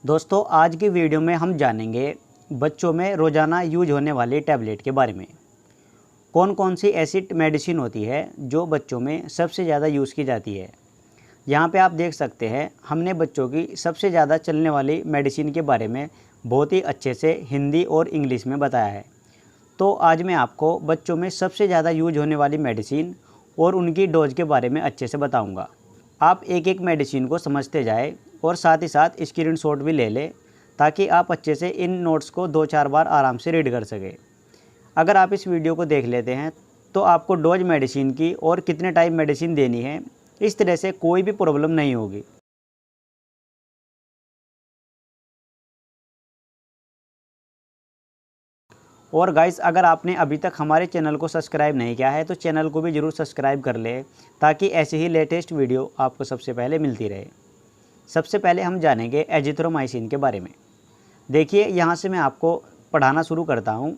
दोस्तों आज की वीडियो में हम जानेंगे बच्चों में रोज़ाना यूज होने वाली टैबलेट के बारे में। कौन कौन सी ऐसी मेडिसिन होती है जो बच्चों में सबसे ज़्यादा यूज़ की जाती है। यहाँ पे आप देख सकते हैं हमने बच्चों की सबसे ज़्यादा चलने वाली मेडिसिन के बारे में बहुत ही अच्छे से हिंदी और इंग्लिश में बताया है। तो आज मैं आपको बच्चों में सबसे ज़्यादा यूज होने वाली मेडिसिन और उनकी डोज के बारे में अच्छे से बताऊँगा। आप एक एक मेडिसिन को समझते जाए और साथ ही साथ स्क्रीनशॉट भी ले लें ताकि आप अच्छे से इन नोट्स को 2-4 बार आराम से रीड कर सकें। अगर आप इस वीडियो को देख लेते हैं तो आपको डोज मेडिसिन की और कितने टाइम मेडिसिन देनी है इस तरह से कोई भी प्रॉब्लम नहीं होगी। और गाइस अगर आपने अभी तक हमारे चैनल को सब्सक्राइब नहीं किया है तो चैनल को भी ज़रूर सब्सक्राइब कर लें ताकि ऐसी ही लेटेस्ट वीडियो आपको सबसे पहले मिलती रहे। सबसे पहले हम जानेंगे एजिथ्रोमाइसिन के बारे में। देखिए यहाँ से मैं आपको पढ़ाना शुरू करता हूँ।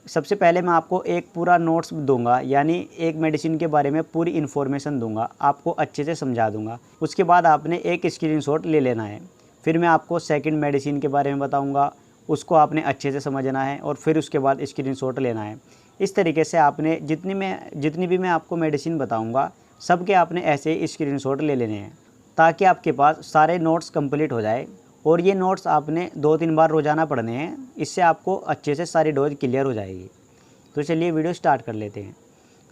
सबसे पहले मैं आपको एक पूरा नोट्स दूंगा, यानी एक मेडिसिन के बारे में पूरी इन्फॉर्मेशन दूंगा, आपको अच्छे से समझा दूंगा। उसके बाद आपने एक स्क्रीनशॉट ले लेना है। फिर मैं आपको सेकंड मेडिसिन के बारे में बताऊंगा, उसको आपने अच्छे से समझना है और फिर उसके बाद स्क्रीनशॉट लेना है। इस तरीके से आपने जितनी भी मैं आपको मेडिसिन बताऊँगा सबके आपने ऐसे ही स्क्रीनशॉट ले लेने हैं ताकि आपके पास सारे नोट्स कंप्लीट हो जाए। और ये नोट्स आपने 2-3 बार रोज़ाना पढ़ने हैं, इससे आपको अच्छे से सारी डोज क्लियर हो जाएगी। तो चलिए वीडियो स्टार्ट कर लेते हैं।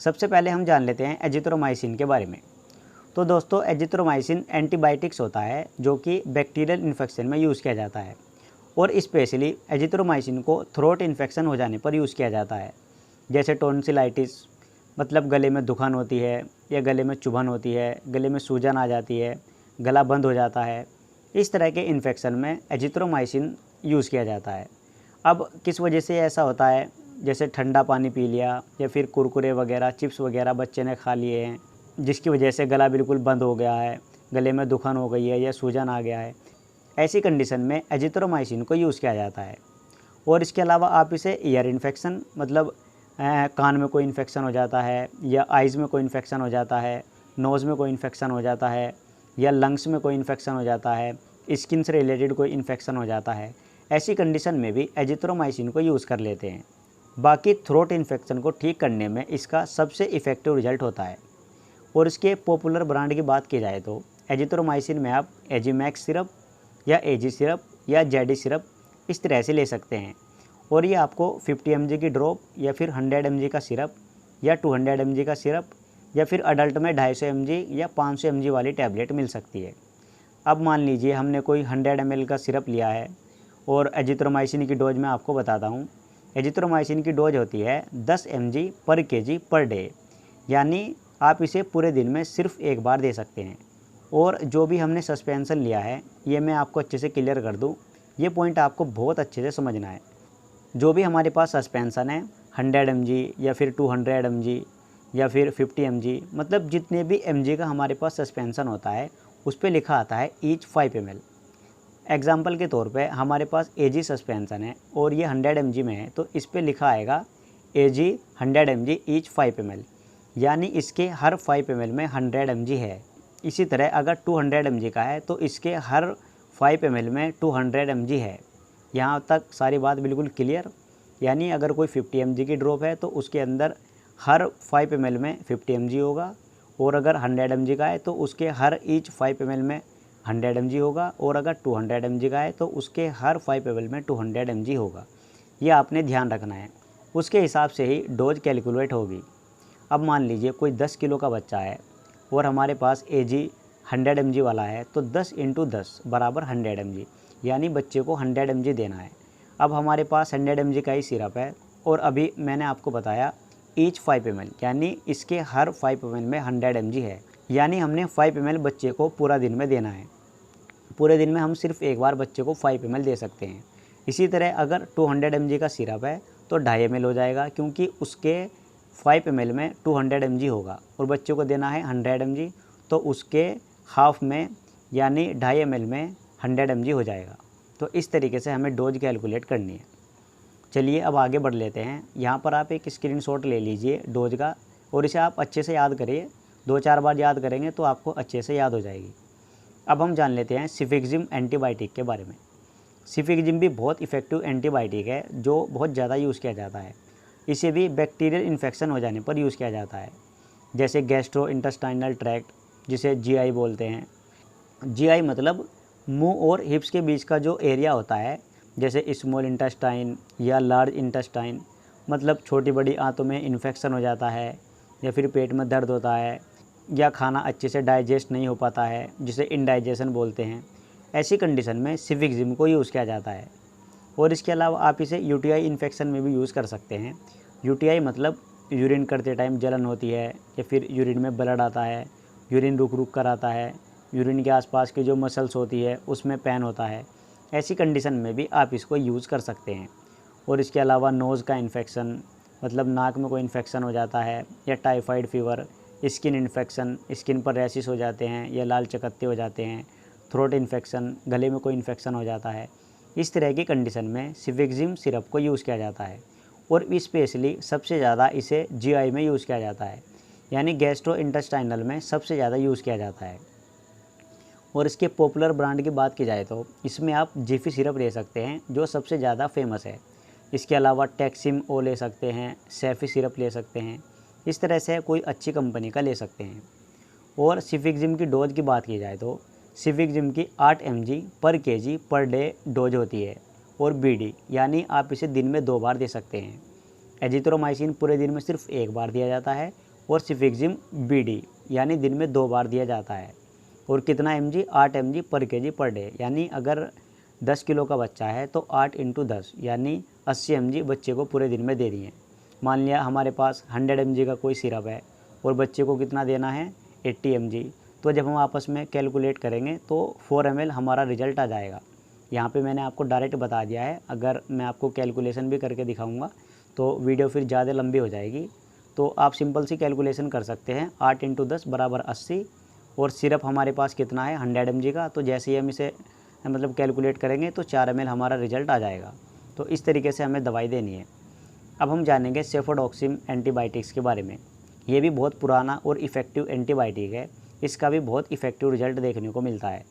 सबसे पहले हम जान लेते हैं एजिथ्रोमाइसिन के बारे में। तो दोस्तों एजिथ्रोमाइसिन एंटीबायोटिक्स होता है जो कि बैक्टीरियल इन्फेक्शन में यूज़ किया जाता है और स्पेशली एजिथ्रोमाइसिन को थ्रोट इन्फेक्शन हो जाने पर यूज़ किया जाता है, जैसे टॉन्सिलाइटिस मतलब गले में दुखान होती है या गले में चुभन होती है, गले में सूजन आ जाती है, गला बंद हो जाता है। इस तरह के इन्फेक्शन में एजिथ्रोमाइसिन यूज़ किया जाता है। अब किस वजह से ऐसा होता है, जैसे ठंडा पानी पी लिया या फिर कुरकुरे वगैरह चिप्स वगैरह बच्चे ने खा लिए हैं जिसकी वजह से गला बिल्कुल बंद हो गया है, गले में दुखान हो गई है या सूजन आ गया है, ऐसी कंडीशन में एजिथ्रोमाइसिन को यूज़ किया जाता है। और इसके अलावा आप इसे ईयर इन्फेक्शन मतलब कान में कोई इन्फेक्शन हो जाता है या आइज़ में कोई इन्फेक्शन हो जाता है, नोज़ में कोई इन्फेक्शन हो जाता है या लंग्स में कोई इन्फेक्शन हो जाता है, स्किन से रिलेटेड कोई इन्फेक्शन हो जाता है, ऐसी कंडीशन में भी एजिथ्रोमाइसिन को यूज़ कर लेते हैं। बाकी थ्रोट इन्फेक्शन को ठीक करने में इसका सबसे इफ़ेक्टिव रिजल्ट होता है। और इसके पॉपुलर ब्रांड की बात की जाए तो एजिथ्रोमाइसिन में आप एजीमैक्स सिरप या एजी सिरप या जेडी सिरप इस तरह से ले सकते हैं। और ये आपको 50 mg की ड्रॉप या फिर 100 mg का सिरप या 200 mg का सिरप या फिर अडल्ट में 250 mg या 500 mg वाली टैबलेट मिल सकती है। अब मान लीजिए हमने कोई 100 ml का सिरप लिया है और एजिथ्रोमाइसिन की डोज मैं आपको बताता हूँ। एजिथ्रोमाइसिन की डोज होती है 10 mg पर kg पर डे, यानी आप इसे पूरे दिन में सिर्फ एक बार दे सकते हैं। और जो भी हमने सस्पेंशन लिया है ये मैं आपको अच्छे से क्लियर कर दूँ, ये पॉइंट आपको बहुत अच्छे से समझना है। जो भी हमारे पास सस्पेंशन है 100 mg या फिर 200 mg या फिर 50 mg, मतलब जितने भी mg का हमारे पास सस्पेंशन होता है उस पर लिखा आता है ईच 5 ml। एग्जाम्पल के तौर पे हमारे पास एजी सस्पेंशन है और ये 100 mg में है तो इस पर लिखा आएगा एजी 100 mg ईच 5 ml, यानी इसके हर 5 ml में 100 mg है। इसी तरह अगर 200 mg का है तो इसके हर 5 ml में 200 mg है। यहाँ तक सारी बात बिल्कुल क्लियर। यानी अगर कोई 50 mg की ड्रॉप है तो उसके अंदर हर 5 ml में 50 mg होगा, और अगर 100 mg का है तो उसके हर ईच 5 ml में 100 mg होगा, और अगर 200 mg का है तो उसके हर 5 ml में 200 mg होगा। ये आपने ध्यान रखना है, उसके हिसाब से ही डोज कैलकुलेट होगी। अब मान लीजिए कोई 10 किलो का बच्चा है और हमारे पास एजी 100 mg वाला है तो 10 × 10 बराबर 100 mg, यानी बच्चे को 100 mg देना है। अब हमारे पास 100 mg का ही सिरप है और अभी मैंने आपको बताया ईच 5 ml, यानी इसके हर 5 ml में 100 mg है, यानी हमने 5 ml बच्चे को पूरा दिन में देना है। पूरे दिन में हम सिर्फ एक बार बच्चे को 5 ml दे सकते हैं। इसी तरह अगर 200 mg का सिरप है तो 2.5 ml हो जाएगा, क्योंकि उसके 5 ml में 200 mg होगा और बच्चे को देना है 100 mg, तो उसके हाफ में यानी 2.5 ml में 100 mg हो जाएगा। तो इस तरीके से हमें डोज कैलकुलेट करनी है। चलिए अब आगे बढ़ लेते हैं। यहाँ पर आप एक स्क्रीनशॉट ले लीजिए डोज का और इसे आप अच्छे से याद करिए। 2-4 बार याद करेंगे तो आपको अच्छे से याद हो जाएगी। अब हम जान लेते हैं सिफिक्सिम एंटीबायोटिक के बारे में। सिफिगजिम भी बहुत इफ़ेक्टिव एंटीबायोटिक है जो बहुत ज़्यादा यूज़ किया जाता है। इसे भी बैक्टीरियल इन्फेक्शन हो जाने पर यूज़ किया जाता है, जैसे गैस्ट्रो इंटेस्टाइनल ट्रैक्ट, जिसे जीआई बोलते हैं। जीआई मतलब मुंह और हिप्स के बीच का जो एरिया होता है, जैसे स्मॉल इंटेस्टाइन या लार्ज इंटेस्टाइन, मतलब छोटी बड़ी आंतों में इन्फेक्शन हो जाता है, या फिर पेट में दर्द होता है, या खाना अच्छे से डाइजेस्ट नहीं हो पाता है, जिसे इंडाइजेशन बोलते हैं। ऐसी कंडीशन में सिफिगजिम को यूज़ किया जाता है। और इसके अलावा आप इसे यूटीआई इन्फेक्शन में भी यूज़ कर सकते हैं। यूटीआई मतलब यूरिन करते टाइम जलन होती है, या फिर यूरिन में ब्लड आता है, यूरिन रुक रुक कर आता है, यूरिन के आसपास की जो मसल्स होती है उसमें पेन होता है। ऐसी कंडीशन में भी आप इसको यूज़ कर सकते हैं। और इसके अलावा नोज़ का इन्फेक्शन, मतलब नाक में कोई इन्फेक्शन हो जाता है, या typhoid fever, skin infection, skin पर रैशेस हो जाते हैं या लाल चकत्ते हो जाते हैं, थ्रोट इन्फेक्शन, गले में कोई इन्फेक्शन हो जाता है, इस तरह की कंडीशन में सिफिगजिम सिरप को यूज़ किया जाता है। और स्पेशली सबसे ज़्यादा इसे जीआई में यूज़ किया जाता है, यानी गैस्ट्रो इंटेस्टाइनल में सबसे ज़्यादा यूज़ किया जाता है। और इसके पॉपुलर ब्रांड की बात की जाए तो इसमें आप जिफी सिरप ले सकते हैं जो सबसे ज़्यादा फेमस है। इसके अलावा टैक्सिम ओ ले सकते हैं, सैफी सिरप ले सकते हैं। इस तरह से कोई अच्छी कंपनी का ले सकते हैं। और सिफिगजिम की डोज की बात की जाए तो सिफिगजिम की 8 mg पर kg पर डे डोज होती है। और बीडी यानी आप इसे दिन में 2 बार दे सकते हैं। एजिथ्रोमाइसिन पूरे दिन में सिर्फ 1 बार दिया जाता है, और सिफिगजिम बीडी यानी दिन में 2 बार दिया जाता है। और कितना mg? 8 mg पर kg पर डे, यानी अगर 10 किलो का बच्चा है तो 8 × 10 यानी 80 mg बच्चे को पूरे दिन में दे दिए। मान लिया हमारे पास 100 mg का कोई सिरप है और बच्चे को कितना देना है? 80 mg। तो जब हम आपस में कैलकुलेट करेंगे तो 4 ml हमारा रिजल्ट आ जाएगा। यहाँ पे मैंने आपको डायरेक्ट बता दिया है। अगर मैं आपको कैलकुलेशन भी करके दिखाऊंगा तो वीडियो फिर ज़्यादा लंबी हो जाएगी। तो आप सिंपल सी कैलकुलेशन कर सकते हैं, 8 × 10 बराबर 80। और सिरप हमारे पास कितना है? 100 mg का। तो जैसे ही हम इसे मतलब कैलकुलेट करेंगे तो 4 ml हमारा रिजल्ट आ जाएगा। तो इस तरीके से हमें दवाई देनी है। अब हम जानेंगे सेफोडॉक्सिम एंटीबायोटिक्स के बारे में। ये भी बहुत पुराना और इफ़ेक्टिव एंटीबायोटिक है। इसका भी बहुत इफ़ेक्टिव रिजल्ट देखने को मिलता है,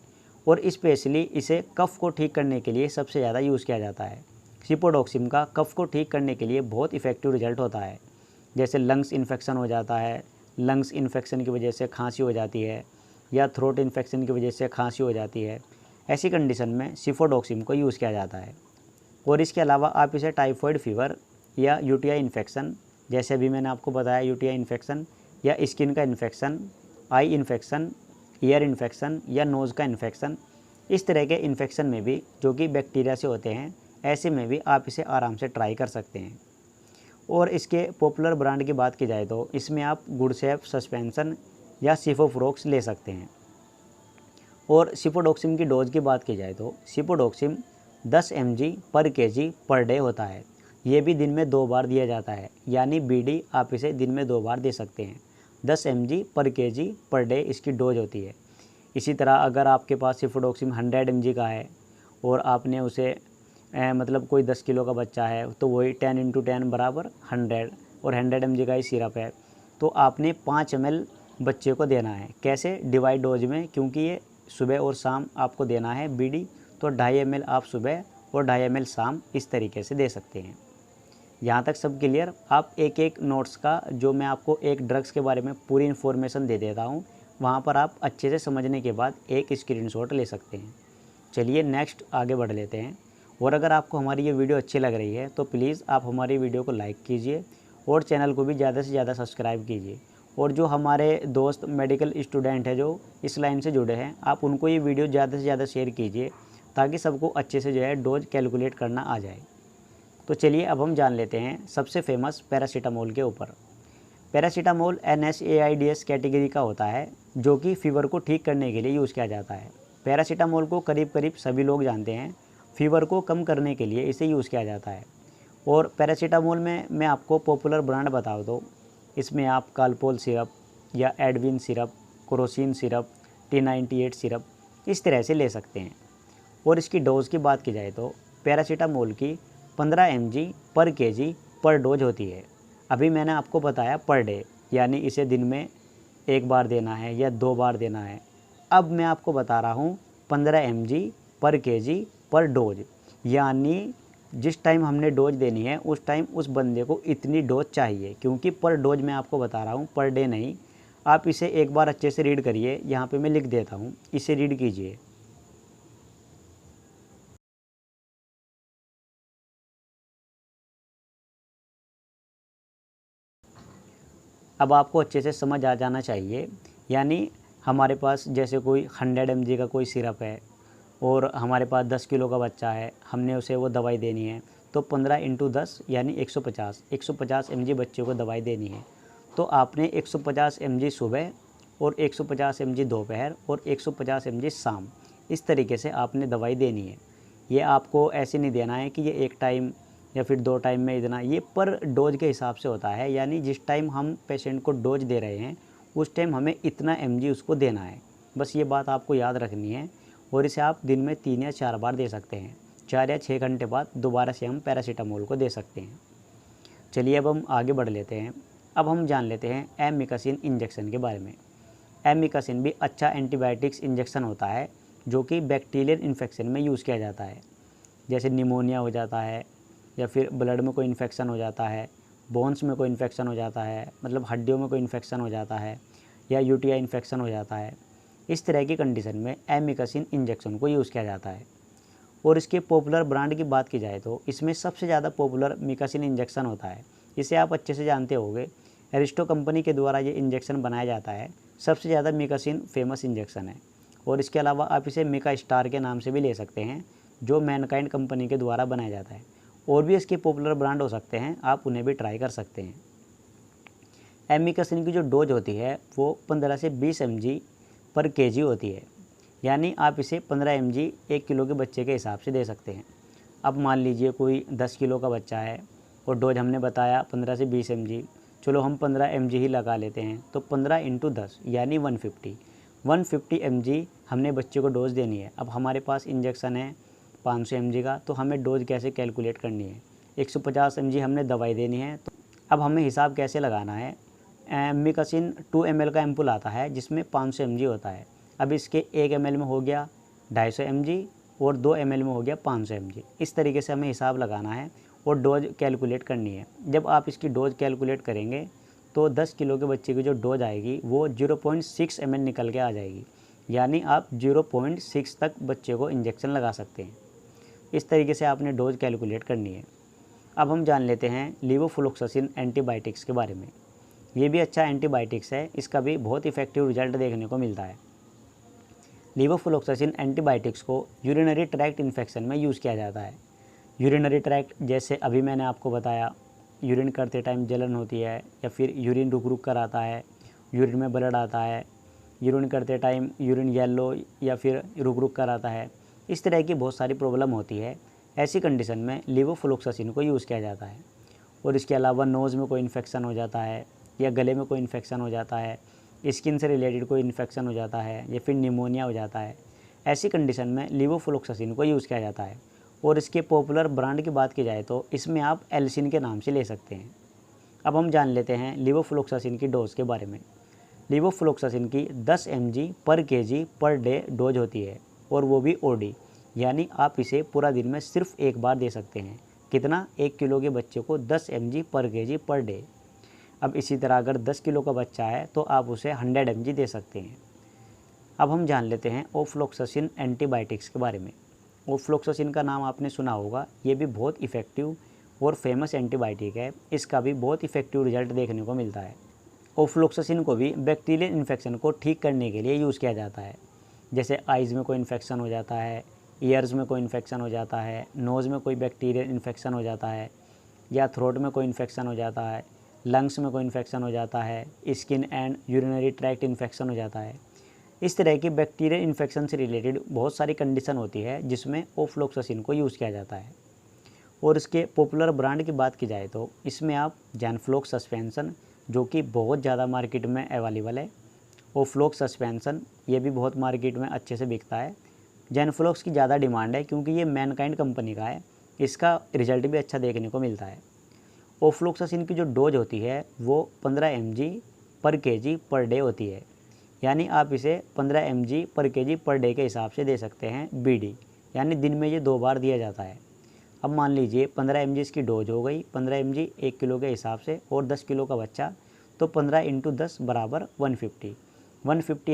और स्पेशली इसे कफ़ को ठीक करने के लिए सबसे ज़्यादा यूज़ किया जाता है। सेफोडॉक्सिम का कफ़ को ठीक करने के लिए बहुत इफ़ेक्टिव रिजल्ट होता है। जैसे लंग्स इन्फेक्शन हो जाता है, लंग्स इन्फेक्शन की वजह से खांसी हो जाती है, या थ्रोट इन्फेक्शन की वजह से खांसी हो जाती है। ऐसी कंडीशन में सेफोडॉक्सिम को यूज़ किया जाता है। और इसके अलावा आप इसे टाइफाइड फीवर या यूटीआई इन्फेक्शन, जैसे अभी मैंने आपको बताया यूटीआई इन्फेक्शन, या स्किन का infection, eye infection, ear infection या नोज़ का इन्फेक्शन, इस तरह के इन्फेक्शन में भी जो कि बैक्टीरिया से होते हैं, ऐसे में भी आप इसे आराम से ट्राई कर सकते हैं। और इसके पॉपुलर ब्रांड की बात की जाए तो इसमें आप गुडसेफ सस्पेंशन या सिफोफ्रोक्स ले सकते हैं। और सिफोडॉक्सिम की डोज की बात की जाए तो सिफोडॉक्सिम 10 mg पर kg पर डे होता है। ये भी दिन में 2 बार दिया जाता है, यानी बीडी आप इसे दिन में 2 बार दे सकते हैं। 10 mg पर kg पर डे इसकी डोज होती है। इसी तरह अगर आपके पास सिफोडॉक्सिम 100 mg का है और आपने उसे मतलब कोई 10 किलो का बच्चा है तो वही 10 × 10 बराबर 100, और 100 mg का ही सिरप है, तो आपने 5 ml बच्चे को देना है। कैसे? डिवाइड डोज में, क्योंकि ये सुबह और शाम आपको देना है बीडी, तो 2.5 ml आप सुबह और 2.5 ml शाम इस तरीके से दे सकते हैं। यहाँ तक सब क्लियर? आप एक एक नोट्स का, जो मैं आपको एक ड्रग्स के बारे में पूरी इन्फॉर्मेशन दे देता हूँ, वहाँ पर आप अच्छे से समझने के बाद एक स्क्रीनशॉट ले सकते हैं। चलिए नेक्स्ट आगे बढ़ लेते हैं। और अगर आपको हमारी ये वीडियो अच्छी लग रही है तो प्लीज़ आप हमारी वीडियो को लाइक कीजिए और चैनल को भी ज़्यादा से ज़्यादा सब्सक्राइब कीजिए। और जो हमारे दोस्त मेडिकल स्टूडेंट हैं जो इस लाइन से जुड़े हैं, आप उनको ये वीडियो ज़्यादा से ज़्यादा शेयर कीजिए ताकि सबको अच्छे से जो है डोज कैलकुलेट करना आ जाए। तो चलिए अब हम जान लेते हैं सबसे फेमस पैरासीटामोल के ऊपर। पैरासीटामोल NSAIDs कैटेगरी का होता है, जो कि फ़ीवर को ठीक करने के लिए यूज़ किया जाता है। पैरासीटामोल को करीब करीब सभी लोग जानते हैं। फ़ीवर को कम करने के लिए इसे यूज़ किया जाता है। और पैरासीटामोल में मैं आपको पॉपुलर ब्रांड बता दूँ, इसमें आप कालपोल सिरप या Edwin syrup, Crocin syrup, T98 syrup इस तरह से ले सकते हैं। और इसकी डोज़ की बात की जाए तो पैरासीटामोल की 15 mg पर kg पर डोज होती है। अभी मैंने आपको बताया पर डे, यानी इसे दिन में 1 बार देना है या 2 बार देना है। अब मैं आपको बता रहा हूँ 15 mg पर kg पर डोज, यानी जिस टाइम हमने डोज देनी है उस टाइम उस बंदे को इतनी डोज चाहिए, क्योंकि पर डोज मैं आपको बता रहा हूँ, पर डे नहीं। आप इसे एक बार अच्छे से रीड करिए, यहाँ पे मैं लिख देता हूँ, इसे रीड कीजिए। अब आपको अच्छे से समझ आ जाना चाहिए। यानी हमारे पास जैसे कोई 100 mg का कोई सिरप है और हमारे पास 10 किलो का बच्चा है, हमने उसे वो दवाई देनी है, तो 15 × 10 यानी 150 mg बच्चे को दवाई देनी है। तो आपने 150 mg सुबह और 150 mg दोपहर और 150 mg शाम, इस तरीके से आपने दवाई देनी है। ये आपको ऐसे नहीं देना है कि ये एक टाइम या फिर 2 टाइम में इतना, ये पर डोज के हिसाब से होता है। यानी जिस टाइम हम पेशेंट को डोज दे रहे हैं उस टाइम हमें इतना mg उसको देना है। बस ये बात आपको याद रखनी है। और इसे आप दिन में 3 या 4 बार दे सकते हैं। 4 या 6 घंटे बाद दोबारा से हम पैरासीटामोल को दे सकते हैं। चलिए अब हम आगे बढ़ लेते हैं। अब हम जान लेते हैं एमिकासिन इंजेक्शन के बारे में। एमिकासिन भी अच्छा एंटीबायोटिक्स इंजेक्शन होता है जो कि बैक्टीरियल इन्फेक्शन में यूज़ किया जाता है। जैसे निमोनिया हो जाता है या फिर ब्लड में कोई इन्फेक्शन हो जाता है, बोन्स में कोई इन्फेक्शन हो जाता है, मतलब हड्डियों में कोई इन्फेक्शन हो जाता है, या यूटीआई इन्फेक्शन हो जाता है। इस तरह की कंडीशन में एमिकासिन इंजेक्शन को यूज़ किया जाता है। और इसके पॉपुलर ब्रांड की बात की जाए तो इसमें सबसे ज़्यादा पॉपुलर मिकासिन इंजेक्शन होता है। इसे आप अच्छे से जानते होंगे, एरिस्टो कंपनी के द्वारा ये इंजेक्शन बनाया जाता है। सबसे ज़्यादा मिकासिन फेमस इंजेक्शन है। और इसके अलावा आप इसे मिका स्टार के नाम से भी ले सकते हैं, जो मैनकाइंड कंपनी के द्वारा बनाया जाता है। और भी इसके पॉपुलर ब्रांड हो सकते हैं, आप उन्हें भी ट्राई कर सकते हैं। एमिकासिन की जो डोज होती है वो 15 से 20 mg पर kg होती है। यानी आप इसे 15 mg 1 किलो के बच्चे के हिसाब से दे सकते हैं। अब मान लीजिए कोई 10 किलो का बच्चा है और डोज हमने बताया 15 से 20 mg, चलो हम 15 mg ही लगा लेते हैं, तो 15 × 10 यानी 150 mg हमने बच्चे को डोज देनी है। अब हमारे पास इंजेक्शन है 500 mg का, तो हमें डोज कैसे कैलकुलेट करनी है। 150 mg हमने दवाई देनी है, तो अब हमें हिसाब कैसे लगाना है। एमिकासिन 2 ml का एम्पुल आता है जिसमें 500 mg होता है। अब इसके 1 ml में हो गया 250 mg और 2 ml में हो गया 500 mg। इस तरीके से हमें हिसाब लगाना है और डोज कैलकुलेट करनी है। जब आप इसकी डोज कैलकुलेट करेंगे तो 10 किलो के बच्चे की जो डोज आएगी वो 0.6 ml निकल के आ जाएगी। यानी आप 0.6 तक बच्चे को इंजेक्शन लगा सकते हैं। इस तरीके से आपने डोज कैलकुलेट करनी है। अब हम जान लेते हैं लीवोफ्लोक्सासिन एंटीबायोटिक्स के बारे में। ये भी अच्छा एंटीबायोटिक्स है, इसका भी बहुत इफेक्टिव रिजल्ट देखने को मिलता है। लीवोफ्लोक्सासिन एंटीबायोटिक्स को यूरिनरी ट्रैक्ट इन्फेक्शन में यूज़ किया जाता है। यूरिनरी ट्रैक्ट, जैसे अभी मैंने आपको बताया, यूरिन करते टाइम जलन होती है या फिर यूरिन रुक रुक कर आता है, यूरिन में ब्लड आता है, यूरिन करते टाइम यूरिन येलो या फिर रुक रुक कर आता है। इस तरह की बहुत सारी प्रॉब्लम होती है। ऐसी कंडीशन में लीवोफ्लोक्सासिन को यूज़ किया जाता है। और इसके अलावा नोज़ में कोई इन्फेक्शन हो जाता है या गले में कोई इन्फेक्शन हो जाता है, स्किन से रिलेटेड कोई इन्फेक्शन हो जाता है या फिर निमोनिया हो जाता है, ऐसी कंडीशन में लीवोफ्लोक्सासिन को यूज़ किया जाता है। और इसके पॉपुलर ब्रांड की बात की जाए तो इसमें आप एल्सिन के नाम से ले सकते हैं। अब हम जान लेते हैं लीवोफ्लोक्सासिन की डोज़ के बारे में। लीवोफ्लोक्सासिन की 10 mg पर kg पर डे डोज होती है, और वो भी ओडी, यानी आप इसे पूरा दिन में सिर्फ एक बार दे सकते हैं। कितना? 1 किलो के बच्चे को 10 mg पर kg पर डे। अब इसी तरह अगर 10 किलो का बच्चा है तो आप उसे 100 mg दे सकते हैं। अब हम जान लेते हैं ओफ्लोक्सासिन एंटीबायोटिक्स के बारे में। ओफ्लोक्सासिन का नाम आपने सुना होगा, ये भी बहुत इफ़ेक्टिव और फेमस एंटीबायोटिक है। इसका भी बहुत इफ़ेक्टिव रिजल्ट देखने को मिलता है। ओफ्लोक्सासिन को भी बैक्टीरियल इन्फेक्शन को ठीक करने के लिए यूज़ किया जाता है। जैसे आइज़ में कोई इन्फेक्शन हो जाता है, ईयर्स में कोई इन्फेक्शन हो जाता है, नोज़ में कोई बैक्टीरियल इन्फेक्शन हो जाता है, या थ्रोट में कोई इन्फेक्शन हो जाता है, लंग्स में कोई इन्फेक्शन हो जाता है, skin and urinary tract infection हो जाता है। इस तरह की बैक्टीरियल इन्फेक्शन से रिलेटेड बहुत सारी कंडीशन होती है जिसमें ओफ्लोक्सासिन को यूज़ किया जाता है। और इसके पॉपुलर ब्रांड की बात की जाए तो इसमें आप जैनफ्लोक्स सस्पेंशन, जो कि बहुत ज़्यादा मार्केट में अवेलेबल है, ओफ्लोक्स सस्पेंशन, ये भी बहुत मार्केट में अच्छे से बिकता है। जैनफ्लोक्स की ज़्यादा डिमांड है क्योंकि ये मैनकाइंड कंपनी का है, इसका रिजल्ट भी अच्छा देखने को मिलता है। ओफ्लोक्सासिन की जो डोज होती है वो 15 mg पर kg पर डे होती है। यानी आप इसे 15 mg पर kg पर डे के हिसाब से दे सकते हैं, BD, यानी दिन में ये 2 बार दिया जाता है। अब मान लीजिए 15 mg इसकी डोज हो गई, 15 mg 1 किलो के हिसाब से और 10 किलो का बच्चा, तो 15 × 10 बराबर 150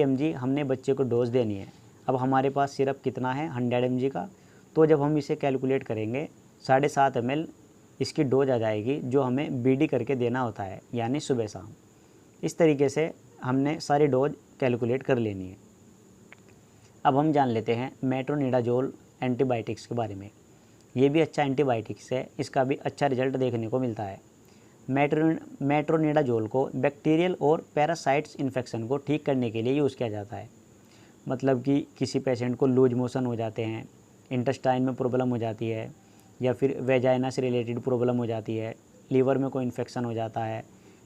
mg हमने बच्चे को डोज देनी है। अब हमारे पास सिरप कितना है 100 mg का, तो जब हम इसे कैलकुलेट करेंगे 7.5 ml इसकी डोज आ जाएगी जो हमें बीडी करके देना होता है, यानी सुबह शाम। इस तरीके से हमने सारी डोज कैलकुलेट कर लेनी है। अब हम जान लेते हैं मेट्रोनिडाजोल एंटीबायोटिक्स के बारे में। ये भी अच्छा एंटीबायोटिक्स है, इसका भी अच्छा रिजल्ट देखने को मिलता है। मेट्रोनिडाजोल को बैक्टीरियल और पैरासाइट्स इन्फेक्शन को ठीक करने के लिए यूज़ किया जाता है। मतलब कि किसी पेशेंट को लूज मोशन हो जाते हैं, इंटेस्टाइन में प्रॉब्लम हो जाती है, या फिर वेजाइना से रिलेटेड प्रॉब्लम हो जाती है, लीवर में कोई इन्फेक्शन हो जाता है,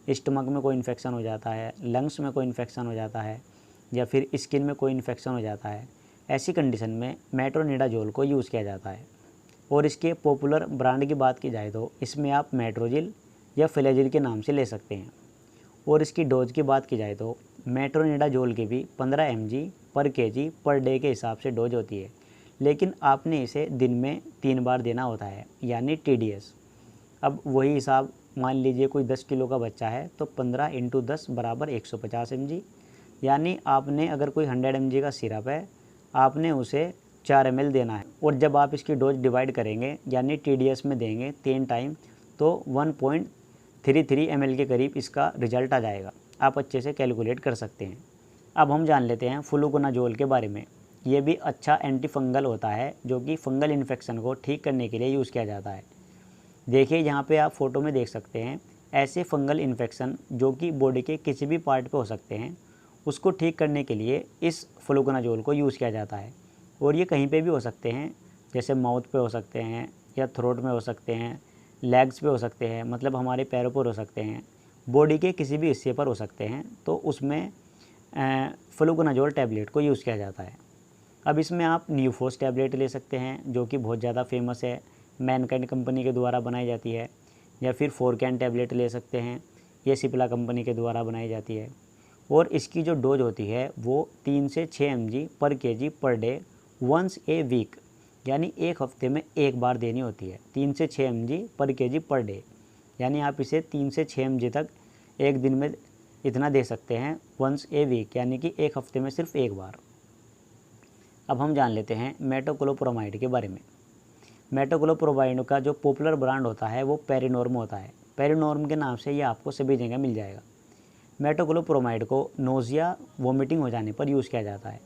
स्टमक में कोई इन्फेक्शन हो जाता है, लंग्स में कोई इन्फेक्शन हो जाता है, या फिर स्किन में कोई इन्फेक्शन हो जाता है, ऐसी कंडीशन में मेट्रोनिडाजोल को यूज़ किया जाता है। और इसके पॉपुलर ब्रांड की बात की जाए तो इसमें आप मेट्रोजिल या फ्लैजिल के नाम से ले सकते हैं। और इसकी डोज की बात की जाए तो मेट्रोनिडाजोल की भी 15 mg पर kg पर डे के हिसाब से डोज होती है, लेकिन आपने इसे दिन में 3 बार देना होता है, यानी TDS। अब वही हिसाब मान लीजिए कोई 10 किलो का बच्चा है तो 15 × 10 बराबर 150 mg, यानी आपने अगर कोई 100 mg का सिरप है आपने उसे 4 ml देना है। और जब आप इसकी डोज डिवाइड करेंगे यानी TDS में देंगे 3 टाइम, तो 1.33 ml के करीब इसका रिजल्ट आ जाएगा। आप अच्छे से कैलकुलेट कर सकते हैं। अब हम जान लेते हैं फ्लूकोनाजोल के बारे में। ये भी अच्छा एंटी फंगल होता है जो कि फंगल इन्फेक्शन को ठीक करने के लिए यूज़ किया जाता है। देखिए यहाँ पे आप फोटो में देख सकते हैं, ऐसे फंगल इन्फेक्शन जो कि बॉडी के किसी भी पार्ट पे हो सकते हैं, उसको ठीक करने के लिए इस फ्लूकोनाजोल को यूज़ किया जाता है। और ये कहीं पे भी हो सकते हैं, जैसे माउथ पे हो सकते हैं, या थ्रोट में हो सकते हैं, लेग्स पे हो सकते हैं, मतलब हमारे पैरों पर हो सकते हैं, बॉडी के किसी भी हिस्से पर हो सकते हैं, तो उसमें फ्लूकोनाजोल टैबलेट को यूज़ किया जाता है। अब इसमें आप न्यूफोस टैबलेट ले सकते हैं जो कि बहुत ज़्यादा फेमस है, मैनकाइंड कंपनी के द्वारा बनाई जाती है, या फिर फोरकैन टैबलेट ले सकते हैं, ये सिप्ला कंपनी के द्वारा बनाई जाती है। और इसकी जो डोज होती है वो 3 से 6 mg पर kg per day once a week, यानी एक हफ्ते में एक बार देनी होती है। 3 से 6 mg पर kg पर डे, यानी आप इसे 3 से 6 mg तक एक दिन में इतना दे सकते हैं, वंस ए वीक, यानी कि एक हफ्ते में सिर्फ एक बार। अब हम जान लेते हैं मेटोक्लोप्रोमाइड के बारे में। मेटोक्लोप्रोमाइड का जो पॉपुलर ब्रांड होता है वो पेरिनॉर्म होता है। पेरिनॉर्म के नाम से ये आपको सभी जगह मिल जाएगा। मेटोक्लोप्रोमाइड को नोज़िया वोमिटिंग हो जाने पर यूज़ किया जाता है।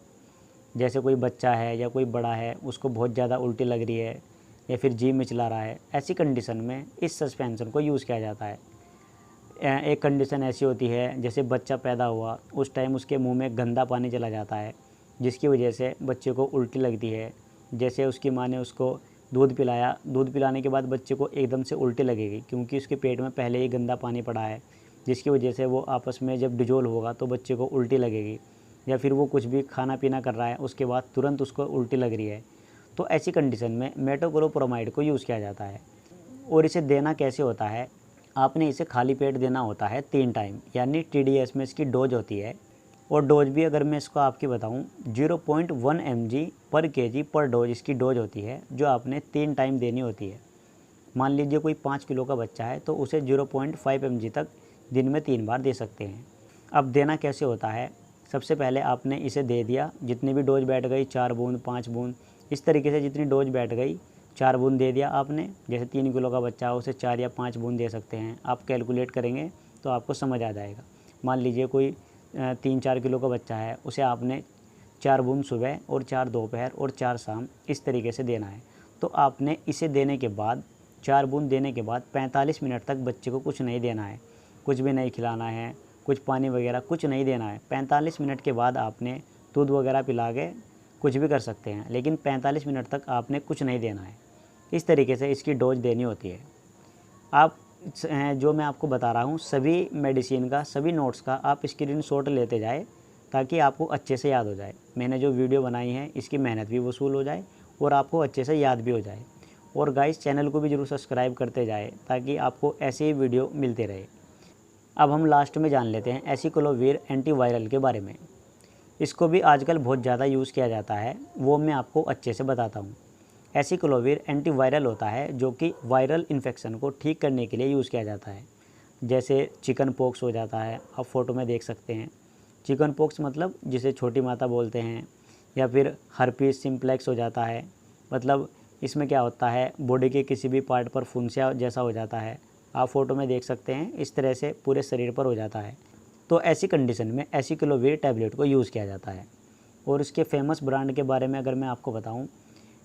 जैसे कोई बच्चा है या कोई बड़ा है, उसको बहुत ज़्यादा उल्टी लग रही है या फिर जी मिचला रहा है, ऐसी कंडीशन में इस सस्पेंशन को यूज़ किया जाता है। एक कंडीशन ऐसी होती है जैसे बच्चा पैदा हुआ उस टाइम उसके मुंह में गंदा पानी चला जाता है, जिसकी वजह से बच्चे को उल्टी लगती है। जैसे उसकी माँ ने उसको दूध पिलाया, दूध पिलाने के बाद बच्चे को एकदम से उल्टी लगेगी क्योंकि उसके पेट में पहले ही गंदा पानी पड़ा है, जिसकी वजह से वो आपस में जब डिजोल्व होगा तो बच्चे को उल्टी लगेगी। या फिर वो कुछ भी खाना पीना कर रहा है उसके बाद तुरंत उसको उल्टी लग रही है, तो ऐसी कंडीशन में मेटोक्लोप्रोमाइड को यूज़ किया जाता है। और इसे देना कैसे होता है, आपने इसे खाली पेट देना होता है 3 टाइम, यानी TDS में इसकी डोज होती है। और डोज भी अगर मैं इसको आपकी बताऊं 0.1 mg पर kg पर डोज इसकी डोज होती है, जो आपने 3 टाइम देनी होती है। मान लीजिए कोई 5 किलो का बच्चा है तो उसे 0.5 mg तक दिन में 3 बार दे सकते हैं। अब देना कैसे होता है, सबसे पहले आपने इसे दे दिया, जितनी भी डोज बैठ गई 4 बूंद 5 बूंद, इस तरीके से जितनी डोज बैठ गई 4 बूंद दे दिया आपने। जैसे 3 किलो का बच्चा है उसे 4 या 5 बूंद दे सकते हैं। आप कैलकुलेट करेंगे तो आपको समझ आ जाएगा। मान लीजिए कोई 3-4 किलो का बच्चा है, उसे आपने 4 बूंद सुबह और 4 दोपहर और 4 शाम इस तरीके से देना है। तो आपने इसे देने के बाद 4 बूंद देने के बाद 45 मिनट तक बच्चे को कुछ नहीं देना है, कुछ भी नहीं खिलाना है, कुछ पानी वगैरह कुछ नहीं देना है। 45 मिनट के बाद आपने दूध वगैरह पिला के कुछ भी कर सकते हैं, लेकिन 45 मिनट तक आपने कुछ नहीं देना है। इस तरीके से इसकी डोज देनी होती है। आप जो मैं आपको बता रहा हूँ सभी मेडिसिन का, सभी नोट्स का आप स्क्रीनशॉट लेते जाए ताकि आपको अच्छे से याद हो जाए। मैंने जो वीडियो बनाई है इसकी मेहनत भी वसूल हो जाए और आपको अच्छे से याद भी हो जाए। और गाइस चैनल को भी ज़रूर सब्सक्राइब करते जाए ताकि आपको ऐसे ही वीडियो मिलते रहे। अब हम लास्ट में जान लेते हैं एसिक्लोविर एंटीवायरल के बारे में। इसको भी आजकल बहुत ज़्यादा यूज़ किया जाता है, वो मैं आपको अच्छे से बताता हूँ। एसिक्लोविर एंटीवायरल होता है जो कि वायरल इन्फेक्शन को ठीक करने के लिए यूज़ किया जाता है। जैसे चिकन पॉक्स हो जाता है, आप फ़ोटो में देख सकते हैं। चिकन पॉक्स मतलब जिसे छोटी माता बोलते हैं, या फिर हर्पीस सिम्प्लेक्स हो जाता है। मतलब इसमें क्या होता है, बॉडी के किसी भी पार्ट पर फुंसिया जैसा हो जाता है, आप फ़ोटो में देख सकते हैं। इस तरह से पूरे शरीर पर हो जाता है। तो ऐसी कंडीशन में एसिक्लोविर टैबलेट को यूज़ किया जाता है। और इसके फेमस ब्रांड के बारे में अगर मैं आपको बताऊं,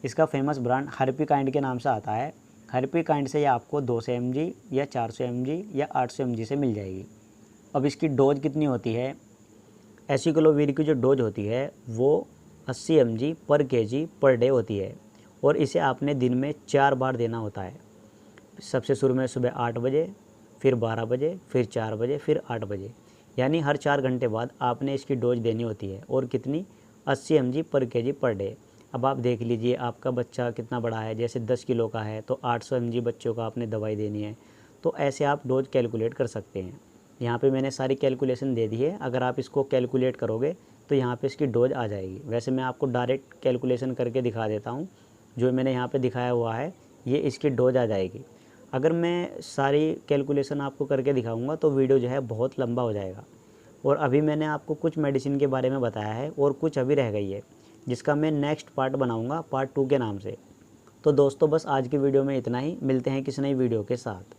इसका फेमस ब्रांड हर्पीकाइंड के नाम से आता है। हर्पीकाइंड से ये आपको 200 mg या 400 mg या 800 mg से मिल जाएगी। अब इसकी डोज कितनी होती है, एसिक्लोविर की जो डोज होती है वो 80 mg पर kg पर डे होती है। और इसे आपने दिन में 4 बार देना होता है। सबसे शुरू में सुबह 8 बजे, फिर 12 बजे, फिर 4 बजे, फिर 8 बजे, यानी हर 4 घंटे बाद आपने इसकी डोज देनी होती है। और कितनी, 80 mg पर kg पर डे। अब आप देख लीजिए आपका बच्चा कितना बड़ा है, जैसे 10 किलो का है तो 800 mg बच्चों को आपने दवाई देनी है। तो ऐसे आप डोज कैलकुलेट कर सकते हैं। यहाँ पे मैंने सारी कैलकुलेशन दे दी है, अगर आप इसको कैलकुलेट करोगे तो यहाँ पे इसकी डोज आ जाएगी। वैसे मैं आपको डायरेक्ट कैलकुलेशन करके दिखा देता हूँ, जो मैंने यहाँ पे दिखाया हुआ है ये इसकी डोज आ जाएगी। अगर मैं सारी कैलकुलेशन आपको करके दिखाऊंगा तो वीडियो जो है बहुत लंबा हो जाएगा। और अभी मैंने आपको कुछ मेडिसिन के बारे में बताया है और कुछ अभी रह गई है, जिसका मैं नेक्स्ट पार्ट बनाऊंगा पार्ट 2 के नाम से। तो दोस्तों बस आज की वीडियो में इतना ही, मिलते हैं किसी नई वीडियो के साथ।